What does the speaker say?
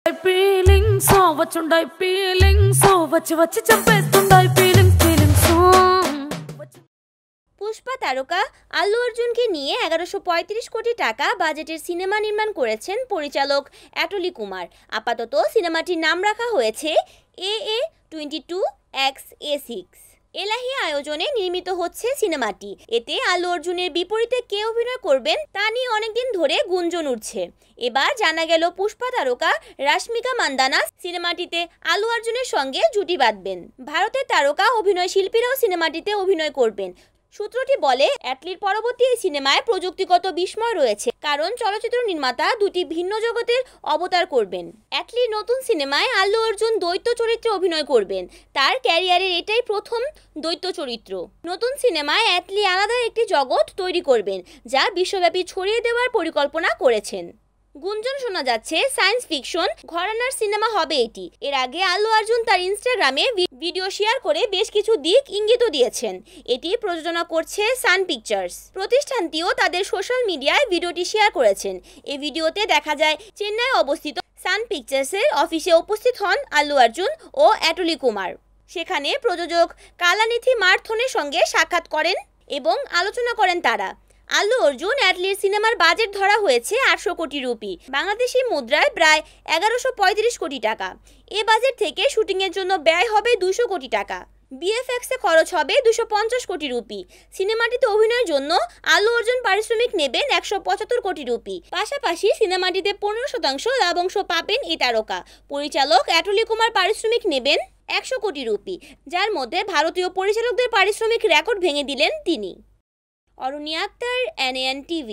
Feelings so వచ్చుండాయి feelings so వచ్చి చంపేస్తుండాయి feelings Pushpa তারকা আল্লু অর্জুনকে নিয়ে 1135 কোটি টাকা বাজেটের সিনেমা নির্মাণ করেছেন পরিচালক অ্যাটলি কুমার। আপাতত সিনেমাটির নাম রাখা হয়েছে AA22XA6। এলাহি আয়োজনে নির্মিত হচ্ছে সিনেমাটি। এতে আল্লু অর্জুনের বিপরীতে কে অভিনয় করবেন তা নিয়ে অনেকদিন ধরে গুঞ্জন উঠছে। এবার জানা গেল পুষ্পা তারকা রাশমিকা মান্দানা সিনেমাটিতে আল্লু অর্জুনের সঙ্গে জুটি বাঁধবেন। ভারতের তারকা অভিনয় শিল্পীরাও সিনেমাটিতে অভিনয় করবেন। সূত্রটি বলে, অ্যাটলির পরবর্তী এই সিনেমায় প্রযুক্তিগত বিস্ময় রয়েছে, কারণ চলচ্চিত্র নির্মাতা দুটি ভিন্ন জগতের অবতার করবেন। অ্যাটলির নতুন সিনেমায় আল্লু অর্জুন দ্বৈত চরিত্রে অভিনয় করবেন। তার ক্যারিয়ারের এটাই প্রথম দ্বৈত চরিত্র। নতুন সিনেমায় অ্যাটলি আলাদা একটি জগৎ তৈরি করবেন, যা বিশ্বব্যাপী ছড়িয়ে দেওয়ার পরিকল্পনা করেছেন। গুঞ্জন শোনা যাচ্ছে সায়েন্স ফিকশন ঘরানার সিনেমা হবে এটি। এর আগে আল্লু অর্জুন তার ইনস্টাগ্রামে ভিডিও শেয়ার করে বেশ কিছু দিক ইঙ্গিত দিয়েছেন। এটি প্রযোজনা করছে সান পিকচার্স। প্রতিষ্ঠানটিও তাদের সোশ্যাল মিডিয়ায় ভিডিওটি শেয়ার করেছেন। এই ভিডিওতে দেখা যায় চেন্নাই অবস্থিত সান পিকচার্সের অফিসে উপস্থিত হন আল্লু অর্জুন ও অ্যাটলি কুমার। সেখানে প্রযোজক কালানিথি মার্থনের সঙ্গে সাক্ষাৎ করেন এবং আলোচনা করেন তারা। আল্লু অর্জুন অ্যাটলির সিনেমার বাজেট ধরা হয়েছে 800 কোটি রুপি, বাংলাদেশি মুদ্রায় প্রায় 1135 কোটি টাকা। এ বাজেট থেকে শুটিংয়ের জন্য ব্যয় হবে 200 কোটি টাকা। বিএফএক্সে খরচ হবে 250 কোটি রুপি। সিনেমাটিতে অভিনয়ের জন্য আল্লু অর্জুন পারিশ্রমিক নেবেন 175 কোটি রুপি। পাশাপাশি সিনেমাটিতে 15% লাভাংশ পাবেন এই তারকা। পরিচালক অ্যাটলি কুমার পারিশ্রমিক নেবেন 100 কোটি রুপি, যার মধ্যে ভারতীয় পরিচালকদের পারিশ্রমিক রেকর্ড ভেঙে দিলেন তিনি। Aruni Akter, NAN TV।